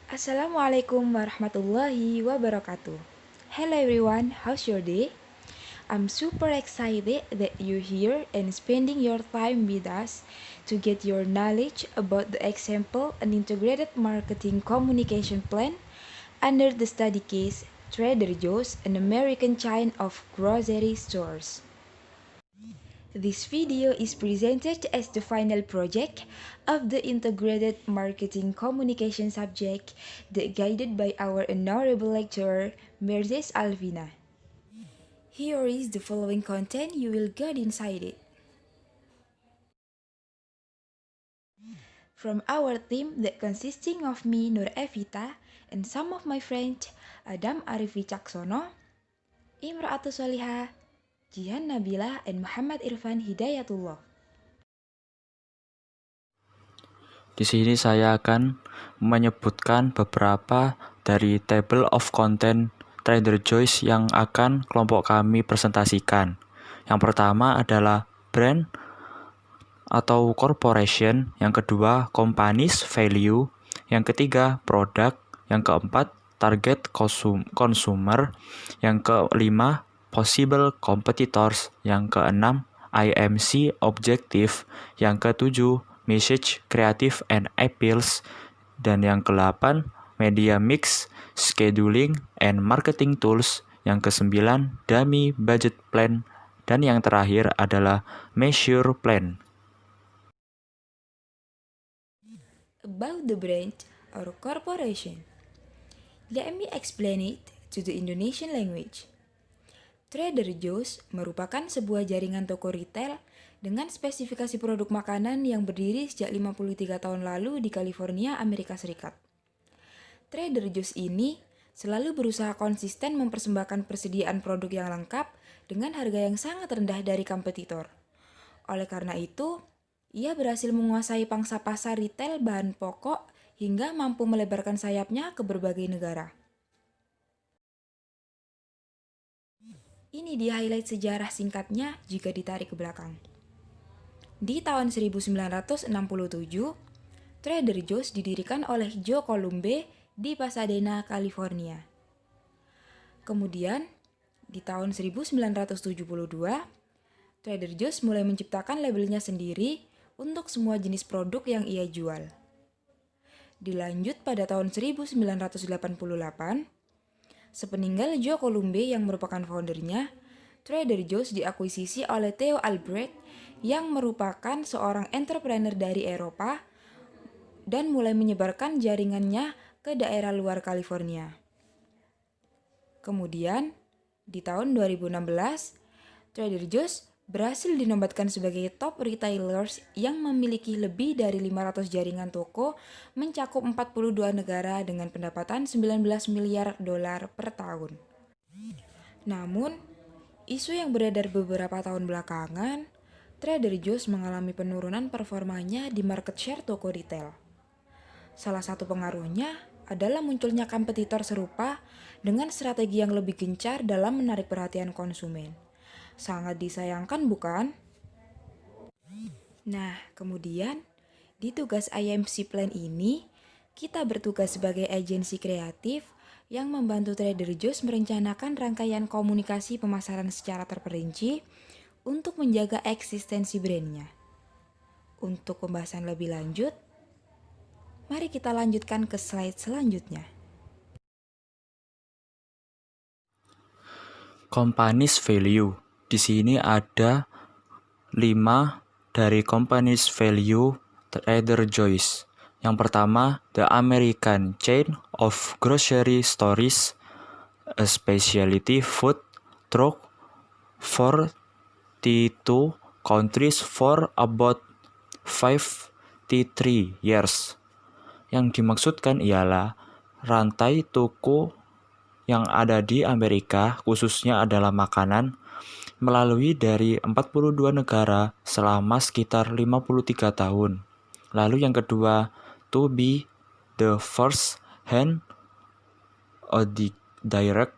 Assalamualaikum warahmatullahi wabarakatuh. Hello everyone, how's your day? I'm super excited that you're here and spending your time with us to get your knowledge about the example an integrated marketing communication plan under the study case Trader Joe's, an American chain of grocery stores. This video is presented as the final project of the Integrated Marketing Communication subject guided by our honorable lecturer, Mercedes Alvina. Here is the following content you will get inside it. From our team that consisting of me, Nur Evita, and some of my friends, Adam Arifi Caksono, Imra'atu Solihah, Jihan Nabila, and Muhammad Irfan Hidayatullah. Di sini saya akan menyebutkan beberapa dari table of content Trader Joe's yang akan kelompok kami presentasikan. Yang pertama adalah brand atau corporation, yang kedua company's value, yang ketiga product, yang keempat target consumer, yang kelima possible competitors, yang keenam IMC objective, yang ketujuh message, creative and appeals, dan yang ke-8 media mix, scheduling and marketing tools, yang ke-9 dummy budget plan, dan yang terakhir adalah measure plan. About the brand or corporation, let me explain it to the Indonesian language. Trader Joe's merupakan sebuah jaringan toko retail dengan spesifikasi produk makanan yang berdiri sejak 53 tahun lalu di California, Amerika Serikat. Trader Joe's ini selalu berusaha konsisten mempersembahkan persediaan produk yang lengkap dengan harga yang sangat rendah dari kompetitor. Oleh karena itu, ia berhasil menguasai pangsa pasar retail bahan pokok hingga mampu melebarkan sayapnya ke berbagai negara. Ini di highlight sejarah singkatnya jika ditarik ke belakang. Di tahun 1967, Trader Joe's didirikan oleh Joe Columbe di Pasadena, California. Kemudian, di tahun 1972, Trader Joe's mulai menciptakan labelnya sendiri untuk semua jenis produk yang ia jual. Dilanjut pada tahun 1988, sepeninggal Joe Columbe yang merupakan foundernya, Trader Joe's diakuisisi oleh Theo Albrecht yang merupakan seorang entrepreneur dari Eropa dan mulai menyebarkan jaringannya ke daerah luar California. Kemudian, di tahun 2016, Trader Joe's berhasil dinobatkan sebagai top retailers yang memiliki lebih dari 500 jaringan toko mencakup 42 negara dengan pendapatan 19 miliar dolar per tahun. Namun, isu yang beredar beberapa tahun belakangan, Trader Joe's mengalami penurunan performanya di market share toko retail. Salah satu pengaruhnya adalah munculnya kompetitor serupa dengan strategi yang lebih gencar dalam menarik perhatian konsumen. Sangat disayangkan, bukan? Nah, kemudian di tugas IMC Plan ini, kita bertugas sebagai agensi kreatif yang membantu Trader Joe's merencanakan rangkaian komunikasi pemasaran secara terperinci untuk menjaga eksistensi brandnya. Untuk pembahasan lebih lanjut, mari kita lanjutkan ke slide selanjutnya. Company's value. Di sini ada 5 dari company's value Trader Joe's. Yang pertama, the American chain of grocery stores, a specialty food truck, 42 countries for about 53 years. Yang dimaksudkan ialah rantai toko yang ada di Amerika, khususnya adalah makanan, melalui dari 42 negara selama sekitar 53 tahun. Lalu yang kedua, to be the first hand a direct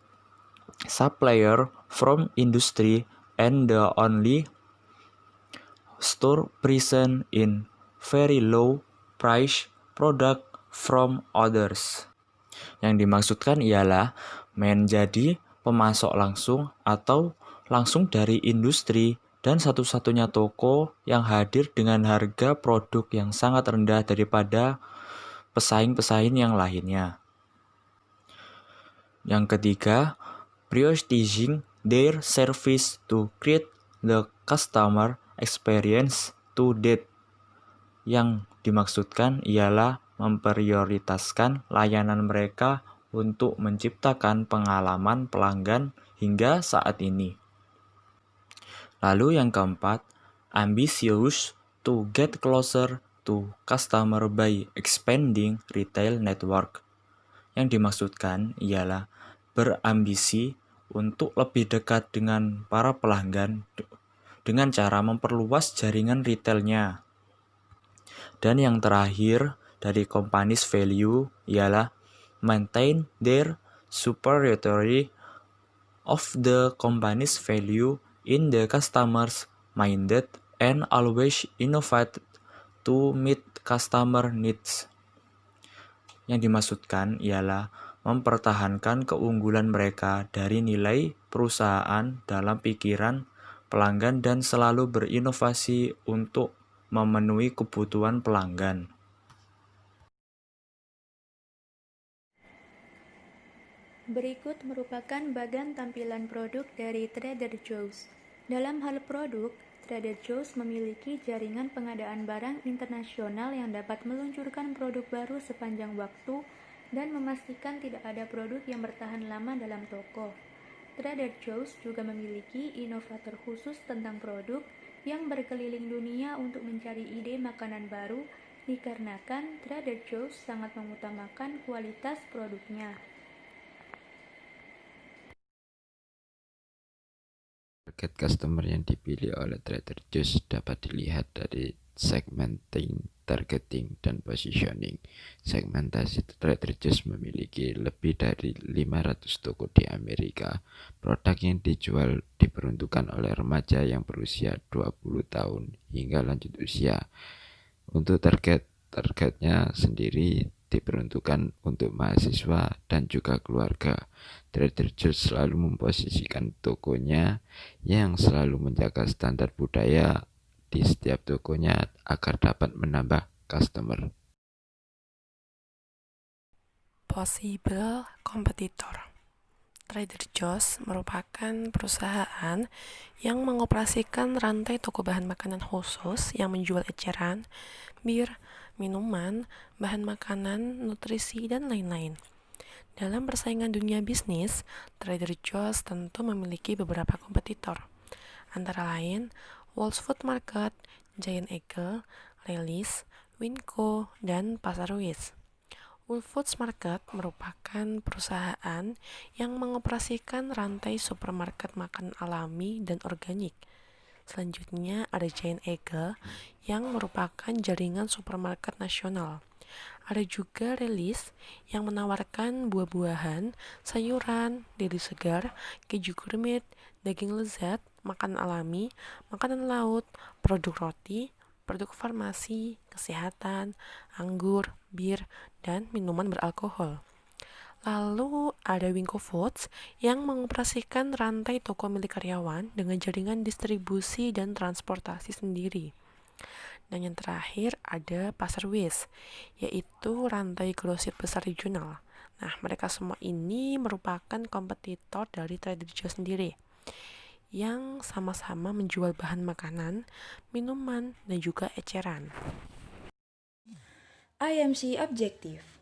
supplier from industry and the only store present in very low price product from others. Yang dimaksudkan ialah menjadi pemasok langsung atau langsung dari industri dan satu-satunya toko yang hadir dengan harga produk yang sangat rendah daripada pesaing-pesaing yang lainnya. Yang ketiga, prioritizing their service to create the customer experience to date. Yang dimaksudkan ialah memprioritaskan layanan mereka untuk menciptakan pengalaman pelanggan hingga saat ini. Lalu yang keempat, ambitious to get closer to customer by expanding retail network. Yang dimaksudkan ialah berambisi untuk lebih dekat dengan para pelanggan dengan cara memperluas jaringan retailnya. Dan yang terakhir dari company's value ialah maintain their superiority of the company's value in the customers minded and always innovate to meet customer needs. Yang dimaksudkan ialah mempertahankan keunggulan mereka dari nilai perusahaan dalam pikiran pelanggan dan selalu berinovasi untuk memenuhi kebutuhan pelanggan. Berikut merupakan bagan tampilan produk dari Trader Joe's. Dalam hal produk, Trader Joe's memiliki jaringan pengadaan barang internasional yang dapat meluncurkan produk baru sepanjang waktu dan memastikan tidak ada produk yang bertahan lama dalam toko. Trader Joe's juga memiliki inovator khusus tentang produk yang berkeliling dunia untuk mencari ide makanan baru dikarenakan Trader Joe's sangat mengutamakan kualitas produknya. Target customer yang dipilih oleh Trader Joe's dapat dilihat dari segmenting, targeting, dan positioning. Segmentasi Trader Joe's memiliki lebih dari 500 toko di Amerika. Produk yang dijual diperuntukkan oleh remaja yang berusia 20 tahun hingga lanjut usia. Untuk targetnya sendiri diperuntukkan untuk mahasiswa dan juga keluarga. Trader Joe's selalu memposisikan tokonya yang selalu menjaga standar budaya di setiap tokonya agar dapat menambah customer. Possible competitor. Trader Joe's merupakan perusahaan yang mengoperasikan rantai toko bahan makanan khusus yang menjual eceran, bir, minuman, bahan makanan, nutrisi, dan lain-lain. Dalam persaingan dunia bisnis, Trader Joe's tentu memiliki beberapa kompetitor, antara lain Whole Foods Market, Giant Eagle, Raley's, Winco, dan Pasar Wis. Whole Foods Market merupakan perusahaan yang mengoperasikan rantai supermarket makanan alami dan organik. Selanjutnya ada Giant Eagle yang merupakan jaringan supermarket nasional. Ada juga Raley's yang menawarkan buah-buahan, sayuran, deli segar, keju gourmet, daging lezat, makanan alami, makanan laut, produk roti, produk farmasi, kesehatan, anggur, bir, dan minuman beralkohol. Lalu ada Winco Foods yang mengoperasikan rantai toko milik karyawan dengan jaringan distribusi dan transportasi sendiri. Dan yang terakhir ada Pasar Wis, yaitu rantai grosir besar regional. Nah, mereka semua ini merupakan kompetitor dari Trader Joe's sendiri, yang sama-sama menjual bahan makanan, minuman, dan juga eceran. IMC Objektif.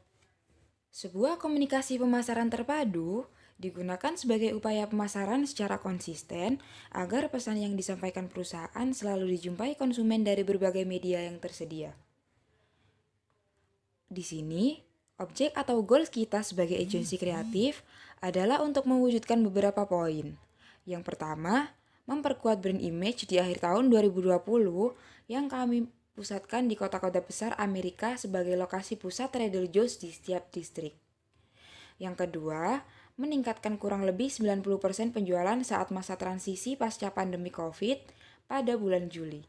Sebuah komunikasi pemasaran terpadu digunakan sebagai upaya pemasaran secara konsisten agar pesan yang disampaikan perusahaan selalu dijumpai konsumen dari berbagai media yang tersedia. Di sini, objek atau goals kita sebagai agensi kreatif adalah untuk mewujudkan beberapa poin. Yang pertama, memperkuat brand image di akhir tahun 2020 yang kami pusatkan di kota-kota besar Amerika sebagai lokasi pusat Trader Joe's di setiap distrik. Yang kedua, meningkatkan kurang lebih 90% penjualan saat masa transisi pasca pandemi COVID pada bulan Juli.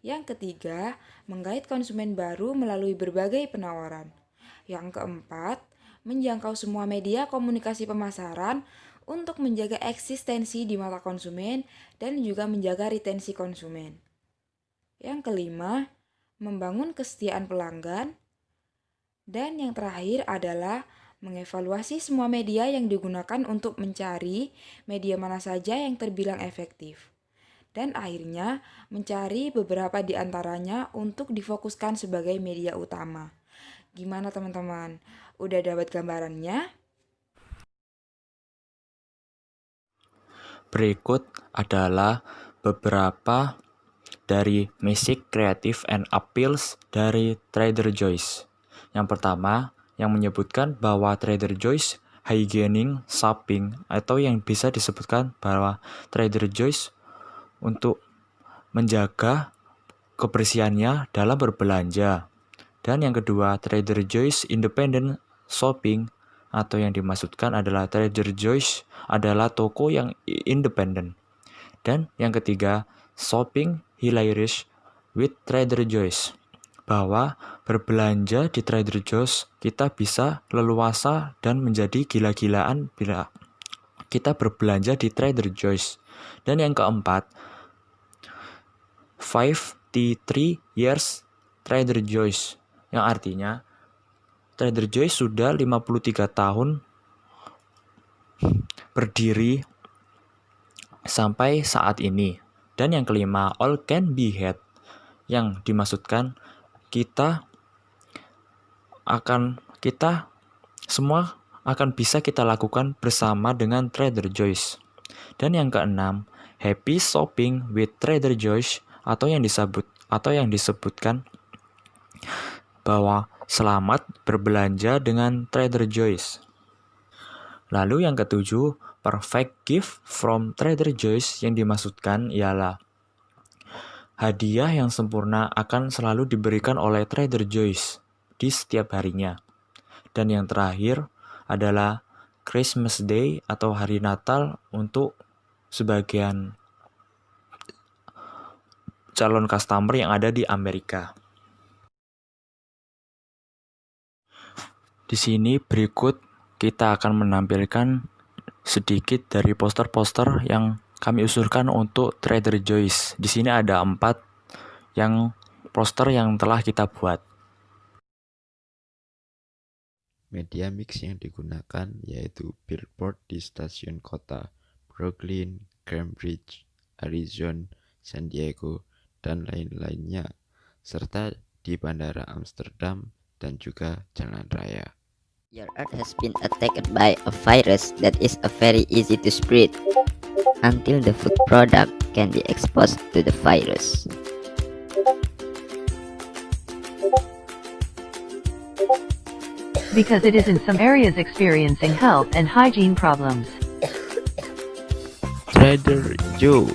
Yang ketiga, menggait konsumen baru melalui berbagai penawaran. Yang keempat, menjangkau semua media komunikasi pemasaran untuk menjaga eksistensi di mata konsumen dan juga menjaga retensi konsumen. Yang kelima, membangun kesetiaan pelanggan. Dan yang terakhir adalah mengevaluasi semua media yang digunakan untuk mencari media mana saja yang terbilang efektif. Dan akhirnya mencari beberapa di antaranya untuk difokuskan sebagai media utama. Gimana teman-teman? Udah dapat gambarannya? Berikut adalah beberapa dari message creative and appeals dari Trader Joe's. Yang pertama, yang menyebutkan bahwa Trader Joe's hygienic shopping, atau yang bisa disebutkan bahwa Trader Joe's untuk menjaga kebersihannya dalam berbelanja. Dan yang kedua, Trader Joe's independent shopping, atau yang dimaksudkan adalah Trader Joe's adalah toko yang independen. Dan yang ketiga, shopping hilarious with Trader Joe's, bahwa berbelanja di Trader Joe's kita bisa leluasa dan menjadi gila-gilaan bila kita berbelanja di Trader Joe's. Dan yang keempat, 53 years Trader Joe's, yang artinya Trader Joe's sudah 53 tahun berdiri sampai saat ini. Dan yang kelima, all can be had, yang dimaksudkan kita semua akan bisa kita lakukan bersama dengan Trader Joe's. Dan yang keenam, happy shopping with Trader Joe's, atau yang disebutkan bahwa selamat berbelanja dengan Trader Joe's. Lalu yang ketujuh, perfect gift from Trader Joe's, yang dimaksudkan ialah hadiah yang sempurna akan selalu diberikan oleh Trader Joe's di setiap harinya. Dan yang terakhir adalah Christmas Day atau hari Natal untuk sebagian calon customer yang ada di Amerika. Di sini berikut kita akan menampilkan sedikit dari poster-poster yang kami usulkan untuk Trader Joe's. Di sini ada 4 poster yang telah kita buat. Media mix yang digunakan yaitu billboard di stasiun kota Brooklyn, Cambridge, Arizona, San Diego, dan lain-lainnya, serta di Bandara Amsterdam dan juga jalan raya. Your earth has been attacked by a virus that is very easy to spread until the food product can be exposed to the virus. Because it is in some areas experiencing health and hygiene problems. Trader Joe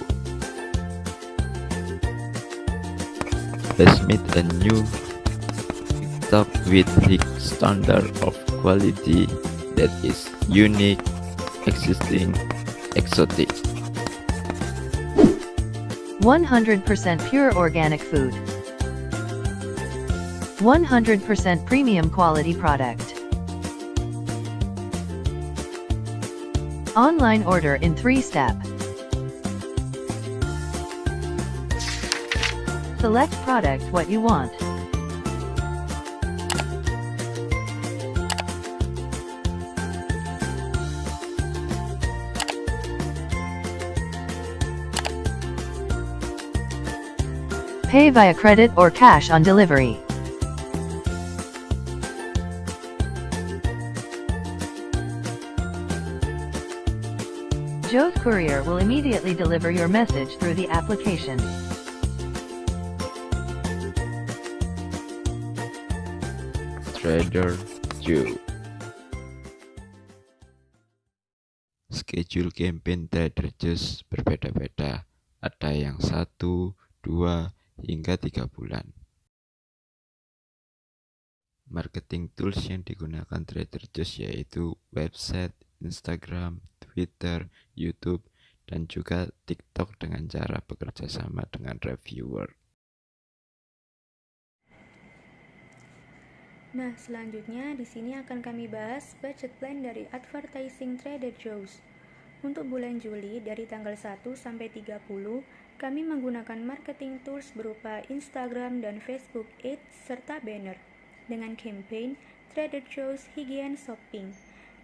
has made a new TikTok with his standard of quality that is unique, existing, exotic. 100% pure organic food. 100% premium quality product. Online order in 3-step. Select product what you want. Pay via credit or cash on delivery. Joe's Courier will immediately deliver your message through the application. Trader Joe. Schedule campaign Trader Joe's berbeda-beda. Ada yang 1, 2, hingga 3 bulan. Marketing tools yang digunakan Trader Joe's yaitu website, Instagram, Twitter, YouTube, dan juga TikTok dengan cara bekerja sama dengan reviewer. Nah, selanjutnya di sini akan kami bahas budget plan dari advertising Trader Joe's. Untuk bulan Juli dari tanggal 1 sampai 30, kami menggunakan marketing tools berupa Instagram dan Facebook Ads serta banner dengan campaign Trader Joe's Hygien Shopping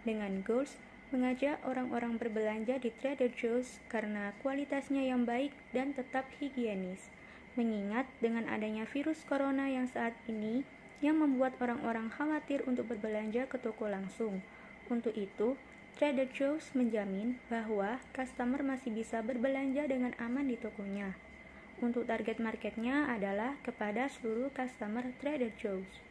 dengan goals mengajak orang-orang berbelanja di Trader Joe's karena kualitasnya yang baik dan tetap higienis. Mengingat dengan adanya virus corona yang saat ini yang membuat orang-orang khawatir untuk berbelanja ke toko langsung. Untuk itu, Trader Joe's menjamin bahwa customer masih bisa berbelanja dengan aman di tokonya. Untuk target marketnya adalah kepada seluruh customer Trader Joe's.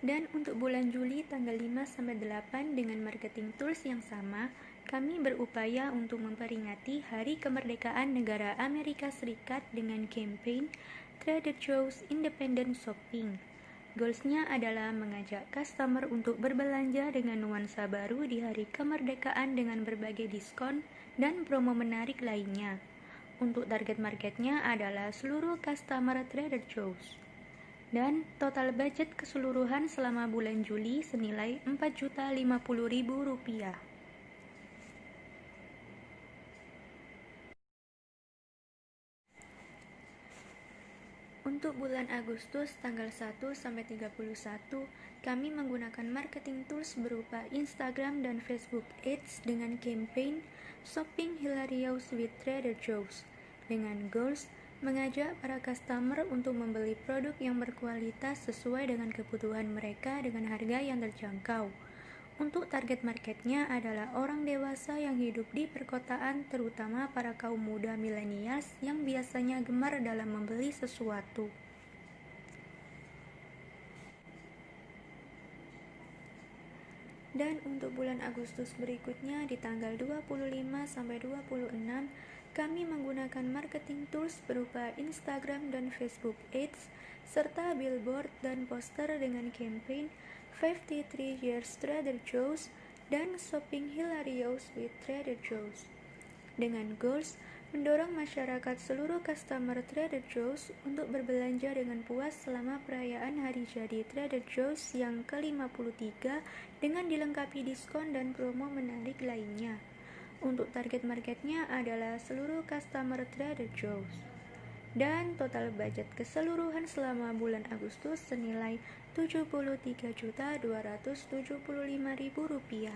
Dan untuk bulan Juli tanggal 5-8 dengan marketing tools yang sama, kami berupaya untuk memperingati Hari Kemerdekaan Negara Amerika Serikat dengan campaign Trader Joe's Independent Shopping. Goalsnya adalah mengajak customer untuk berbelanja dengan nuansa baru di hari kemerdekaan dengan berbagai diskon dan promo menarik lainnya. Untuk target marketnya adalah seluruh customer Trader Joe's. Dan total budget keseluruhan selama bulan Juli senilai Rp4.050.000. Untuk bulan Agustus tanggal 1 sampai 31, kami menggunakan marketing tools berupa Instagram dan Facebook Ads dengan campaign Shopping Hilarious with Trader Joe's dengan goals mengajak para customer untuk membeli produk yang berkualitas sesuai dengan kebutuhan mereka dengan harga yang terjangkau. Untuk target marketnya adalah orang dewasa yang hidup di perkotaan, terutama para kaum muda milenials yang biasanya gemar dalam membeli sesuatu. Dan untuk bulan Agustus berikutnya di tanggal 25 sampai 26, kami menggunakan marketing tools berupa Instagram dan Facebook Ads serta billboard dan poster dengan campaign 53 Years Trader Joe's dan Shopping Hilarious with Trader Joe's dengan goals mendorong masyarakat seluruh customer Trader Joe's untuk berbelanja dengan puas selama perayaan Hari Jadi Trader Joe's yang ke-53 dengan dilengkapi diskon dan promo menarik lainnya. Untuk target marketnya adalah seluruh customer Trader Joe's. Dan total budget keseluruhan selama bulan Agustus senilai Rp73.275.000.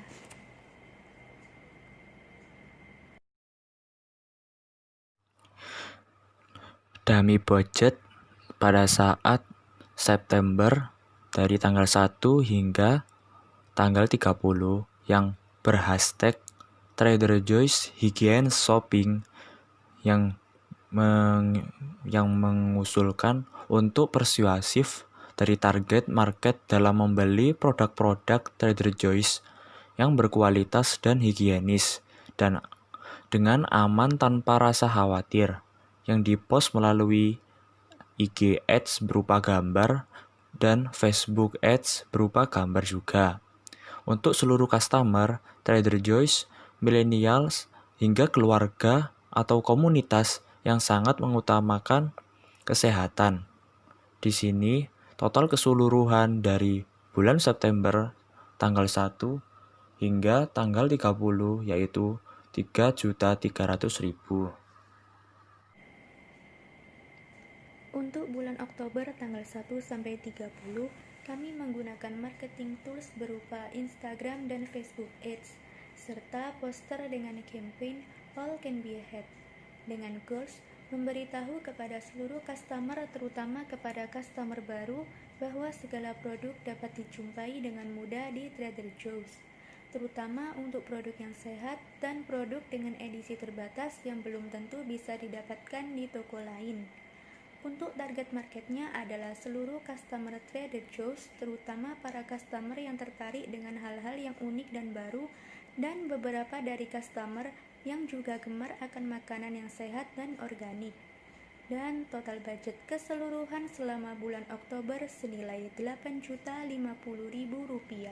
Dummy budget pada saat September dari tanggal 1 hingga tanggal 30 yang berhashtag Trader Joe's Hygien Shopping yang mengusulkan untuk persuasif dari target market dalam membeli produk-produk Trader Joe's yang berkualitas dan higienis dan dengan aman tanpa rasa khawatir, yang dipost melalui IG Ads berupa gambar dan Facebook Ads berupa gambar juga. Untuk seluruh customer Trader Joe's, millennials hingga keluarga atau komunitas yang sangat mengutamakan kesehatan. Di sini total keseluruhan dari bulan September tanggal 1 hingga tanggal 30 yaitu 3.300.000. Untuk bulan Oktober tanggal 1 sampai 30, kami menggunakan marketing tools berupa Instagram dan Facebook Ads serta poster dengan campaign All Can Be Ahead dengan goals memberitahu kepada seluruh customer, terutama kepada customer baru, bahwa segala produk dapat dijumpai dengan mudah di Trader Joe's, terutama untuk produk yang sehat dan produk dengan edisi terbatas yang belum tentu bisa didapatkan di toko lain. Untuk target marketnya adalah seluruh customer Trader Joe's, terutama para customer yang tertarik dengan hal-hal yang unik dan baru, dan beberapa dari customer yang juga gemar akan makanan yang sehat dan organik. Dan total budget keseluruhan selama bulan Oktober senilai Rp8.050.000.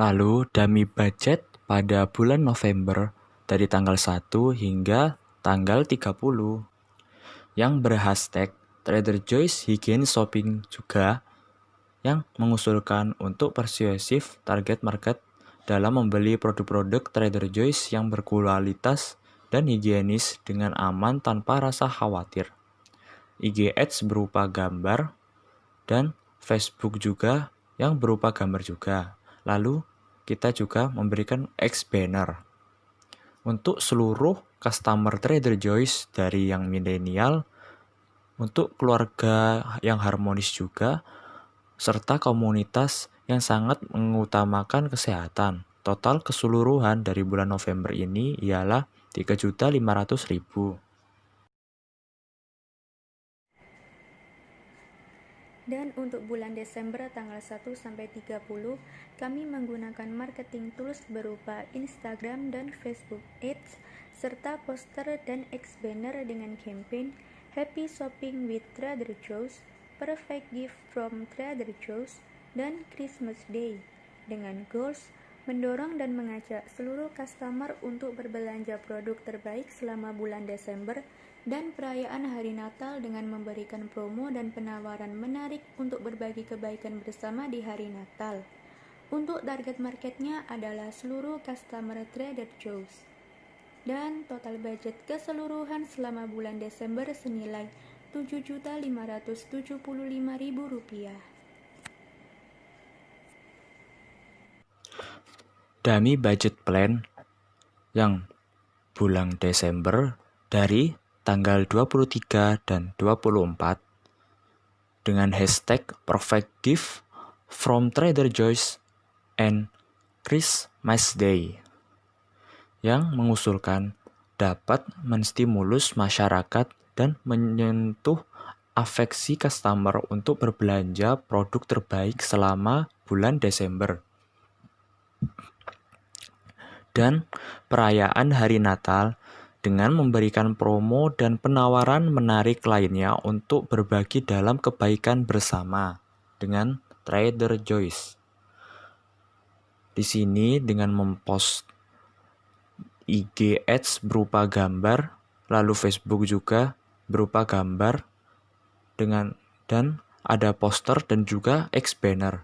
Lalu dummy budget pada bulan November dari tanggal 1 hingga tanggal 30 yang berhashtag Trader Joe's Hygiene Shopping juga yang mengusulkan untuk persuasif target market dalam membeli produk-produk Trader Joe's yang berkualitas dan higienis dengan aman tanpa rasa khawatir. IG Ads berupa gambar dan Facebook juga yang berupa gambar juga. Lalu kita juga memberikan X banner untuk seluruh customer Trader Joe's dari yang milenial, untuk keluarga yang harmonis juga, serta komunitas yang sangat mengutamakan kesehatan. Total keseluruhan dari bulan November ini ialah 3.500.000. Dan untuk bulan Desember tanggal 1 sampai 30, kami menggunakan marketing tools berupa Instagram dan Facebook Ads serta poster dan X banner dengan campaign Happy Shopping with Trader Joe's, Perfect Gift from Trader Joe's, dan Christmas Day dengan goals mendorong dan mengajak seluruh customer untuk berbelanja produk terbaik selama bulan Desember dan perayaan Hari Natal dengan memberikan promo dan penawaran menarik untuk berbagi kebaikan bersama di Hari Natal. Untuk target marketnya adalah seluruh customer Trader Joe's. Dan total budget keseluruhan selama bulan Desember senilai Rp7.575.000. Dummy budget plan yang bulan Desember dari tanggal 23 dan 24 dengan hashtag Perfect Gift from Trader Joe's and Christmas Day yang mengusulkan dapat menstimulus masyarakat dan menyentuh afeksi customer untuk berbelanja produk terbaik selama bulan Desember. Dan perayaan Hari Natal dengan memberikan promo dan penawaran menarik lainnya untuk berbagi dalam kebaikan bersama dengan Trader Joe's. Di sini dengan mempost IG Ads berupa gambar, lalu Facebook juga berupa gambar dan ada poster dan juga X banner.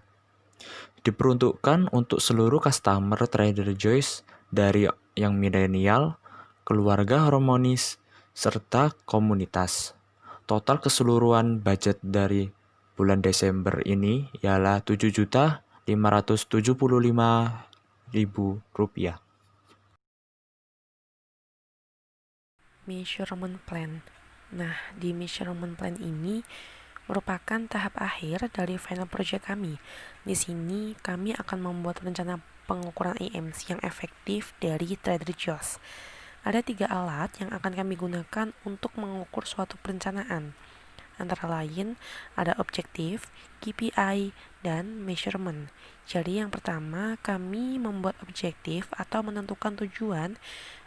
Diperuntukkan untuk seluruh customer Trader Joe's dari yang milenial, keluarga harmonis, serta komunitas. Total keseluruhan budget dari bulan Desember ini ialah Rp7.575.000. Measurement plan. Nah, di measurement plan ini merupakan tahap akhir dari final project kami. Di sini kami akan membuat rencana pengukuran EMC yang efektif dari Trader Joe's. Ada 3 alat yang akan kami gunakan untuk mengukur suatu perencanaan. Antara lain, ada objektif, KPI, dan measurement. Jadi yang pertama, kami membuat objektif atau menentukan tujuan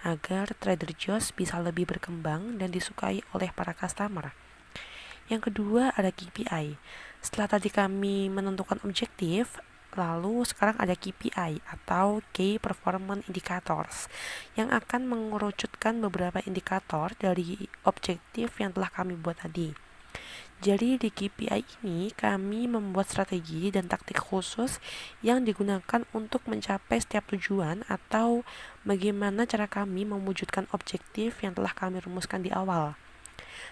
agar Trader Joe's bisa lebih berkembang dan disukai oleh para customer. Yang kedua, ada KPI. Setelah tadi kami menentukan objektif, lalu sekarang ada KPI atau Key Performance Indicators yang akan mengerucutkan beberapa indikator dari objektif yang telah kami buat tadi. Jadi di KPI ini kami membuat strategi dan taktik khusus yang digunakan untuk mencapai setiap tujuan atau bagaimana cara kami mewujudkan objektif yang telah kami rumuskan di awal.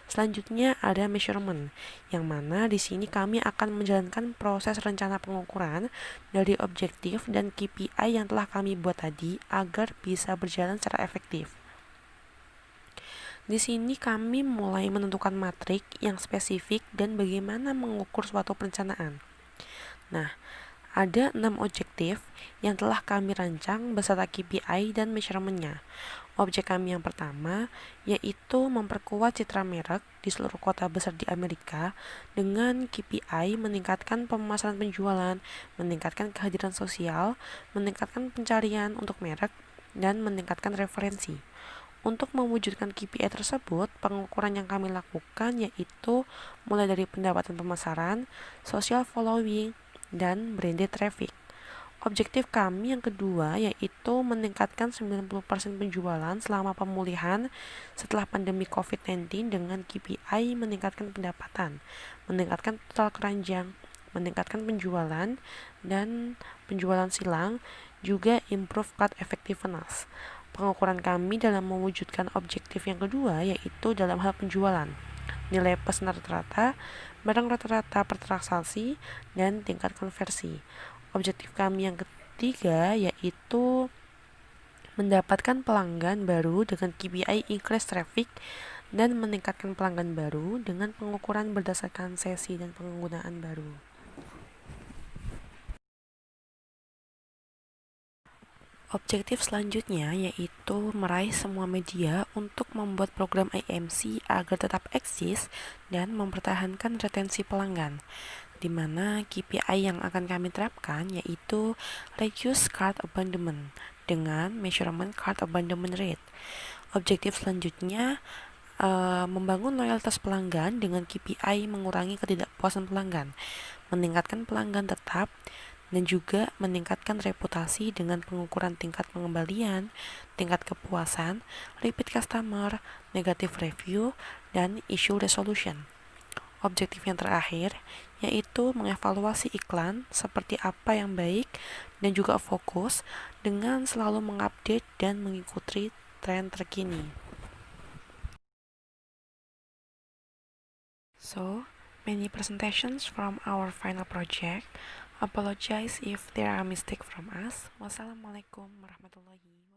Selanjutnya ada measurement, yang mana di sini kami akan menjalankan proses rencana pengukuran dari objektif dan KPI yang telah kami buat tadi agar bisa berjalan secara efektif. Di sini kami mulai menentukan matrik yang spesifik dan bagaimana mengukur suatu perencanaan. Nah, ada 6 objektif yang telah kami rancang beserta KPI dan measurementnya. Objek kami yang pertama yaitu memperkuat citra merek di seluruh kota besar di Amerika dengan KPI meningkatkan pemasaran penjualan, meningkatkan kehadiran sosial, meningkatkan pencarian untuk merek, dan meningkatkan referensi. Untuk mewujudkan KPI tersebut, pengukuran yang kami lakukan yaitu mulai dari pendapatan pemasaran, social following, dan branded traffic. Objektif kami yang kedua yaitu meningkatkan 90% penjualan selama pemulihan setelah pandemi COVID-19 dengan KPI meningkatkan pendapatan, meningkatkan total keranjang, meningkatkan penjualan dan penjualan silang, juga improve cut effectiveness. Pengukuran kami dalam mewujudkan objektif yang kedua yaitu dalam hal penjualan, nilai pesan rata-rata, barang rata-rata per transaksi, dan tingkat konversi. Objektif kami yang ketiga yaitu mendapatkan pelanggan baru dengan KPI increase traffic dan meningkatkan pelanggan baru dengan pengukuran berdasarkan sesi dan penggunaan baru. Objektif selanjutnya yaitu meraih semua media untuk membuat program IMC agar tetap eksis dan mempertahankan retensi pelanggan, di mana KPI yang akan kami terapkan yaitu reduce cart abandonment dengan measurement cart abandonment rate. Objektif selanjutnya membangun loyalitas pelanggan dengan KPI mengurangi ketidakpuasan pelanggan, meningkatkan pelanggan tetap, dan juga meningkatkan reputasi dengan pengukuran tingkat pengembalian, tingkat kepuasan, repeat customer, negative review, dan issue resolution. Objektif yang terakhir yaitu mengevaluasi iklan seperti apa yang baik dan juga fokus dengan selalu mengupdate dan mengikuti tren terkini. So, many presentations from our final project. Apologize if there are mistakes from us. Wassalamualaikum warahmatullahi wabarakatuh.